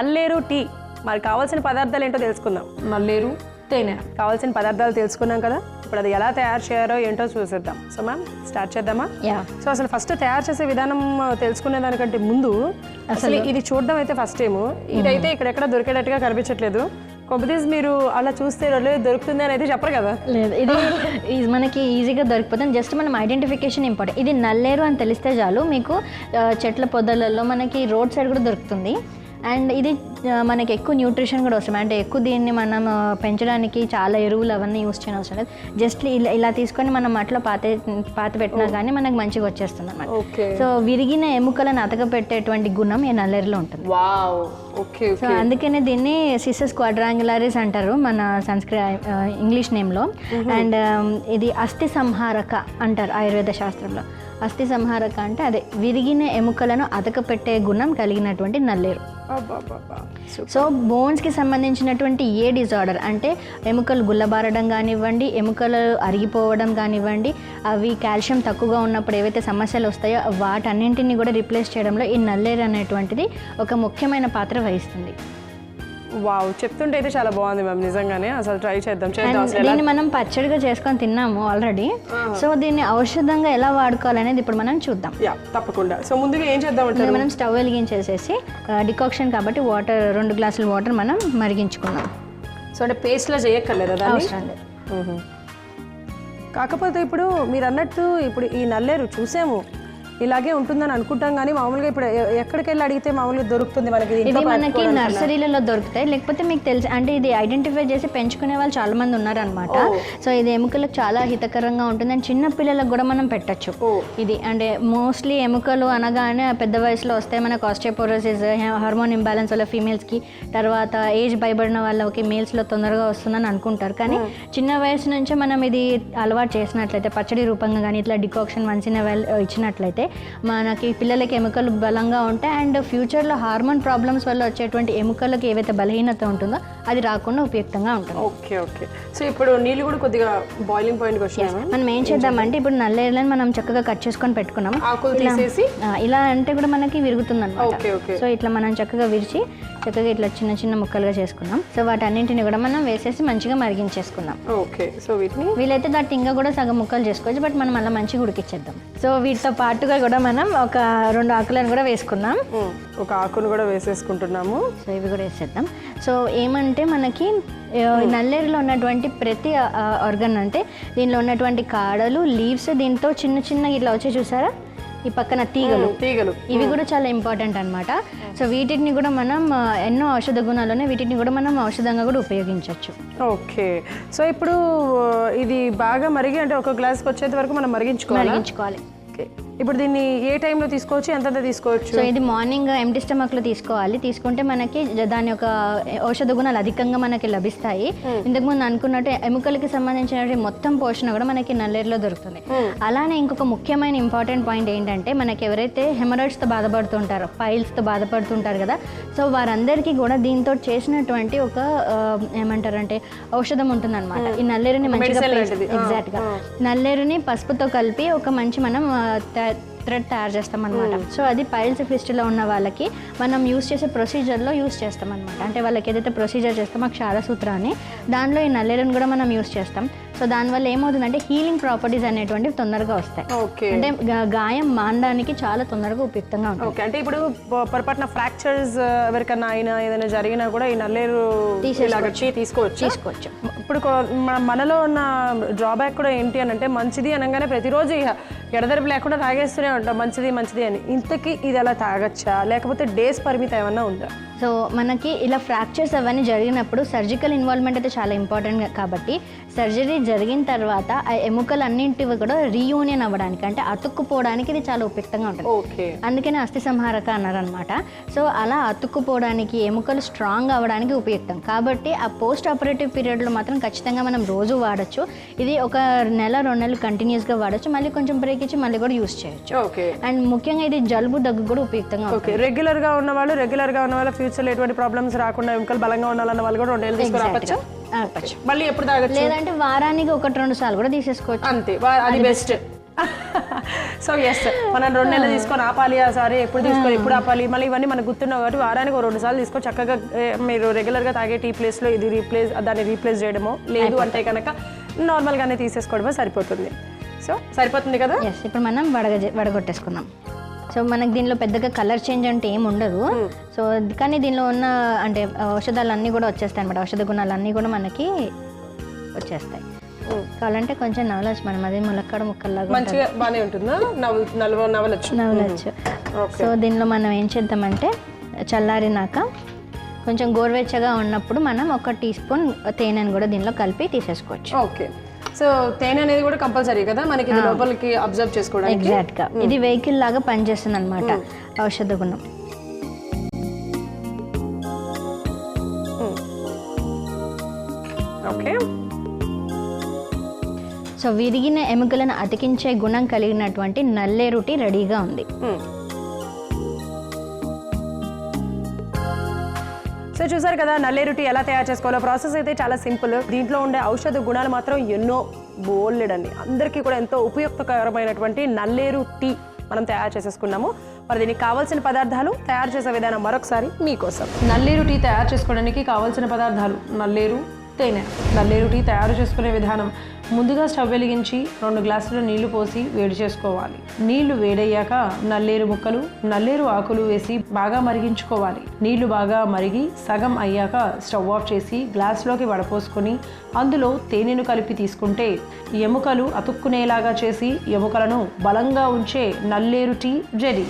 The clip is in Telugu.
నల్లేరు టీ. మరి కావాల్సిన పదార్థాలు ఏంటో తెలుసుకుందాం. నల్లేరు, తేనె. కావాల్సిన పదార్థాలు తెలుసుకున్నాం కదా, ఇప్పుడు అది ఎలా తయారు చేయాలో ఏంటో చూసేద్దాం. సో మ్యామ్ స్టార్ట్ చేద్దామా? సో అసలు ఫస్ట్ తయారు చేసే విధానం తెలుసుకునే దానికంటే ముందు అసలు ఇది చూడడం అయితే ఫస్ట్ టైం. ఇదైతే ఇక్కడెక్కడ దొరికేటట్టుగా కనిపించట్లేదు. కొంపదీస్ మీరు అలా చూస్తే దొరుకుతుంది అని అయితే చెప్పరు కదా? లేదు, ఇది మనకి ఈజీగా దొరికిపోతుంది. జస్ట్ మనం ఐడెంటిఫికేషన్ ఇంపార్టెంట్. ఇది నల్లేరు అని తెలిస్తే చాలు, మీకు చెట్ల పొదలలో మనకి రోడ్ సైడ్ కూడా దొరుకుతుంది. అండ్ ఇది మనకి ఎక్కువ న్యూట్రిషన్ కూడా వస్తుంది. అంటే ఎక్కువ దీన్ని మనం పెంచడానికి చాలా ఎరువులు అవన్నీ యూస్ చేయడం అవసరం లేదు. జస్ట్ ఇలా తీసుకొని మనం అట్లా పాత పెట్టినా కానీ మనకు మంచిగా వచ్చేస్తుంది అన్నమాట. సో విరిగిన ఎముకలను అతకపెట్టేటువంటి గుణం ఈ నల్లేరులో ఉంటుంది. సో అందుకనే దీన్ని సిసస్ క్వాడ్రాంగులారిస్ అంటారు మన ఇంగ్లీష్ నేమ్లో. అండ్ ఇది అస్థి సంహారక అంటారు ఆయుర్వేద శాస్త్రంలో. అస్థి సంహారక అంటే అదే విరిగిన ఎముకలను అతకపెట్టే గుణం కలిగినటువంటి నల్లేరు. సో బోన్స్కి సంబంధించినటువంటి ఏ డిజార్డర్ అంటే ఎముకలు గుల్లబారడం కానివ్వండి, ఎముకలు అరిగిపోవడం కానివ్వండి, అవి కాల్షియం తక్కువగా ఉన్నప్పుడు ఏవైతే సమస్యలు వస్తాయో వాటన్నింటినీ కూడా రీప్లేస్ చేయడంలో ఈ నల్లేరు అనేటువంటిది ఒక ముఖ్యమైన పాత్ర వహిస్తుంది. వావ్, చెప్తుంటే అయితే చాలా బాగుంది మ్యామ్, నిజంగానే. అసలు ట్రై చేద్దాం. దీన్ని మనం పచ్చడిగా చేసుకొని తిన్నాము ఆల్రెడీ. సో దీన్ని ఔషధంగా ఎలా వాడుకోవాలనేది ఇప్పుడు మనం చూద్దాం. తప్పకుండా. సో ముందుగా ఏం చేద్దాం అంటే మనం స్టవ్ వెలిగించేసేసి డికాక్షన్ కాబట్టి 2 గ్లాసుల వాటర్ మనం మరిగించుకున్నాం. సో అంటే పేస్ట్లా చేయక్కర్లేదా? అవసరం లేదు. కాకపోతే ఇప్పుడు మీరు అన్నట్టు ఇప్పుడు ఈ నల్లేరు చూసాము, ఇలాగే ఉంటుందని అనుకుంటాం, కానీ మామూలుగా ఇప్పుడు ఎక్కడికి వెళ్ళి అడిగితే మామూలుగా దొరుకుతుంది మనకి? ఇది మనకి నర్సరీలలో దొరుకుతాయి. లేకపోతే మీకు తెలుసు అంటే ఇది ఐడెంటిఫై చేసి పెంచుకునే వాళ్ళు చాలా మంది ఉన్నారనమాట. సో ఇది ఎముకలకు చాలా హితకరంగా ఉంటుంది. అండ్ చిన్న పిల్లలకు కూడా మనం పెట్టచ్చు ఇది. అంటే మోస్ట్లీ ఎముకలు అనగానే పెద్ద వయసులో వస్తాయి మనకు ఆస్టియోపోరోసిస్, హార్మోన్ ఇంబ్యాలెన్స్ వల్ల ఫీమేల్స్కి, తర్వాత ఏజ్ భయపడిన వాళ్ళకి మేల్స్లో తొందరగా వస్తుందని అనుకుంటారు. కానీ చిన్న వయసు నుంచే మనం ఇది అలవాటు చేసినట్లయితే పచ్చడి రూపంగా కానీ ఇట్లా డికాక్షన్ మంచిగా ఇచ్చినట్లయితే మనకి పిల్లలకి ఎముకలు బలంగా ఉంటాయి. అండ్ ఫ్యూచర్లో హార్మోన్ ప్రాబ్లమ్స్ వల్ల వచ్చేటువంటి ఎముకలకి ఏవైతే బలహీనత ఉంటుందో అది రాకుండా ఉపయుక్తంగా ఉంటుంది. Okay okay. సో ఇప్పుడు నీళ్ళు కూడా కొద్దిగా బాయిలింగ్ పాయింట్కి వచ్చాయి. మనం ఏం చేద్దామంటే ఇప్పుడు నల్లేరులను మనం చక్కగా కట్ చేసుకొని పెట్టుకున్నాం. ఇలా అంటే కూడా మనకి విరుగుతుంది అన్నమాట. సో ఇట్లా మనం చక్కగా విరిచి చక్కగా ఇట్లా చిన్న చిన్న ముక్కలుగా చేసుకున్నాం. సో వాటన్నింటిని కూడా మనం వేసేసి మంచిగా మరిగించేసుకుందాం. ఓకే. సో వీలైతే దాటి ఇంకా కూడా సగం ముక్కలు చేసుకోవచ్చు, బట్ మనం అలా మంచిగా ఉడికిచ్చేద్దాం. సో వీటితో పాటుగా కూడా మనం ఒక 2 ఆకులను కూడా వేసుకుందాం. ఒక ఆకును కూడా వేసేసుకుంటున్నాము. సో ఇవి కూడా వేసేద్దాం. సో ఏమంటే మనకి నల్లేరులో ఉన్నటువంటి ప్రతి ఆర్గన్ అంటే దీనిలో ఉన్నటువంటి కాడలు, లీవ్స్ దీంతో చిన్న చిన్న ఇట్లా వచ్చి చూసారా, ఈ పక్కన తీగలు ఇవి కూడా చాలా ఇంపార్టెంట్ అనమాట. సో వీటిని కూడా మనం ఎన్నో ఔషధ గుణాలునే వీటిని కూడా మనం ఔషధంగా కూడా ఉపయోగించవచ్చు. ఓకే. సో ఇప్పుడు ఇది బాగా మరిగి అంటే ఒక గ్లాస్కి వచ్చేంత వరకు మనం మరిగించుకోవాలి. ఇప్పుడు దీన్ని ఏ టైంలో తీసుకోవచ్చు, ఎంత తీసుకోవచ్చు? సో ఇది మార్నింగ్ ఎంటీ స్టమక్లో తీసుకోవాలి. తీసుకుంటే మనకి దాని యొక్క ఔషధ గుణాలు అధికంగా మనకి లభిస్తాయి. ఇంతకుముందు అనుకున్నట్టు ఎముకలకి సంబంధించిన మొత్తం పోషణ కూడా మనకి నల్లేరులో దొరుకుతుంది. అలానే ఇంకొక ముఖ్యమైన ఇంపార్టెంట్ పాయింట్ ఏంటంటే మనకి ఎవరైతే హెమరాయిడ్స్తో బాధపడుతుంటారో, పైల్స్తో బాధపడుతుంటారు కదా, సో వారందరికీ కూడా దీంతో చేసినటువంటి ఒక ఏమంటారంటే ఔషధం ఉంటుందన్నమాట. ఈ నల్లేరుని మంచిగా ఎగ్జాక్ట్గా నల్లేరుని పసుపుతో కలిపి ఒక మంచి మనం థ్రెడ్ తయారు చేస్తాం అనమాట. సో అది పైల్స్ ఫిస్టులో ఉన్న వాళ్ళకి మనం యూస్ చేసే ప్రొసీజర్లో యూస్ చేస్తాం అనమాట. అంటే వాళ్ళకి ఏదైతే ప్రొసీజర్ చేస్తామో క్షారసూత్రాన్ని, దానిలో ఈ నల్లేరుని కూడా మనం యూస్ చేస్తాం. సో దానివల్ల ఏమవుతుందంటే హీలింగ్ ప్రాపర్టీస్ అనేటువంటివి తొందరగా వస్తాయి. అంటే గాయం మానడానికి చాలా తొందరగా ఉపయుక్తంగా ఉంటుంది. అంటే ఇప్పుడు పొరపాటున ఫ్రాక్చర్స్ ఎవరికన్నా అయినా ఏదైనా జరిగినా కూడా ఈ నల్లేరు తీసుకోవచ్చు. ఇప్పుడు మనలో ఉన్న డ్రాబ్యాక్ కూడా ఏంటి అని అంటే మంచిది అనగానే ప్రతిరోజు ఎడదెరపు లేకుండా తాగేస్తూనే ఉంటాం మంచిది అని. ఇంతకీ ఇది ఎలా తాగచ్చా, లేకపోతే డేస్ పరిమితి ఏమన్నా ఉందా? సో మనకి ఇలా ఫ్రాక్చర్స్ అవన్నీ జరిగినప్పుడు సర్జికల్ ఇన్వాల్వ్మెంట్ అయితే చాలా ఇంపార్టెంట్ కాబట్టి సర్జరీ జరిగిన తర్వాత ఆ ఎముకలు అన్నింటివి కూడా రీయూనియన్ అవ్వడానికి అంటే అతుక్కుపోవడానికి ఇది చాలా ఉపయుక్తంగా ఉంటుంది. అందుకనే అస్థి సంహారక అన్నారనమాట. సో అలా అతుక్కుపోవడానికి ఎముకలు స్ట్రాంగ్ అవ్వడానికి ఉపయుక్తం కాబట్టి ఆ పోస్ట్ ఆపరేటివ్ పీరియడ్లో మాత్రం ఖచ్చితంగా మనం రోజు వాడచ్చు. ఇది ఒక నెల 2 నెలలు కంటిన్యూస్గా వాడచ్చు, మళ్ళీ కొంచెం బ్రేక్ ఇచ్చి మళ్ళీ కూడా యూస్ చేయొచ్చు. అండ్ ముఖ్యంగా ఇది జలుబు దగ్గు కూడా ఉపయుక్తంగా ఉంటుంది. రెగ్యులర్గా ఉన్న వాళ్ళు ఫ్యూచర్లో ఎటువంటి ప్రాబ్లమ్స్ రాకుండా ఎముకలు బలంగా ఉండాలన్న వాళ్ళు కూడా 2 నెలలు తీసుకురావచ్చు. మళ్ళీ ఎప్పుడు తాగొచ్చు? లేదంటే వారానికి 1-2 సార్లు కూడా తీసేసుకోవచ్చు. అంతే, అది బెస్ట్. సో ఎస్, మనం 2 నెలలు తీసుకొని ఆపాలి, సరే ఎప్పుడు తీసుకొని ఎప్పుడు ఆపాలి, మళ్ళీ ఇవన్నీ మనకు గుర్తున్నావు కాబట్టి వారానికి 2 సార్లు తీసుకొని చక్కగా మీరు రెగ్యులర్గా తాగే టీ ప్లేస్లో ఇది దాన్ని రీప్లేస్ చేయడమో, లేదు అంటే కనుక నార్మల్గానే తీసేసుకోవడమో సరిపోతుంది. సో సరిపోతుంది కదా. ఎస్, ఇప్పుడు మనం వడగొట్టేసుకుందాం. సో మనకి దీనిలో పెద్దగా కలర్ చేంజ్ అంటే ఏమి ఉండదు. సో కానీ దీనిలో ఉన్న అంటే ఔషధాలు అన్నీ కూడా వచ్చేస్తాయి అనమాట. ఔషధ గుణాలు అన్నీ కూడా మనకి వచ్చేస్తాయి. కావాలంటే కొంచెం నవలచ్చు, మనం అదే ములక్కడ ముక్కల్లాగా మంచిగా బాగానే ఉంటుందా, నవలచ్చు. సో దీనిలో మనం ఏం చేద్దామంటే చల్లారినాక కొంచెం గోరువెచ్చగా ఉన్నప్పుడు మనం 1 టీ స్పూన్ తేనెను కూడా దీనిలో కలిపి తీసేసుకోవచ్చు. ఓకే. సో తేనె అనేది కూడా కంపల్సరీ కదా మనకి లోపలికి అబ్జర్వ్ చేసుకోవడానికి. ఎగ్జాక్ట్గా ఇది వెహికల్ లాగా పనిచేస్తుంది అనమాట ఔషధ గుణం. ఓకే. సో విరిగిన ఎముకలను అతికించే గుణం కలిగినటువంటి నల్లేరు టీ రెడీగా ఉంది. సో చూసారు కదా నల్లేరు టీ ఎలా తయారు చేసుకోవాలో. ప్రాసెస్ అయితే చాలా సింపుల్. దీంట్లో ఉండే ఔషధ గుణాలు మాత్రం ఎన్నో బోల్డెడండి. అందరికీ కూడా ఎంతో ఉపయుక్తకరమైనటువంటి నల్లేరు టీ మనం తయారు చేసేసుకున్నాము. మరి దీనికి కావాల్సిన పదార్థాలు, తయారు చేసే విధానం మరొకసారి మీకోసం. నల్లేరు టీ తయారు చేసుకోవడానికి కావాల్సిన పదార్థాలు: నల్లేరు, తేనె. నల్లేరు టీ తయారు చేసుకునే విధానం: ముందుగా స్టవ్ వెలిగించి 2 గ్లాసుల నీళ్లు పోసి వేడి చేసుకోవాలి. నీళ్లు వేడయ్యాక నల్లేరు ముక్కలు, నల్లేరు ఆకులు వేసి బాగా మరిగించుకోవాలి. నీళ్లు బాగా మరిగి సగం అయ్యాక స్టవ్ ఆఫ్ చేసి గ్లాసులోకి వడపోసుకొని అందులో తేనెను కలిపి తీసుకుంటే ఎముకలు అతుక్కునేలాగా చేసి ఎముకలను బలంగా ఉంచే నల్లేరు టీ రెడీ.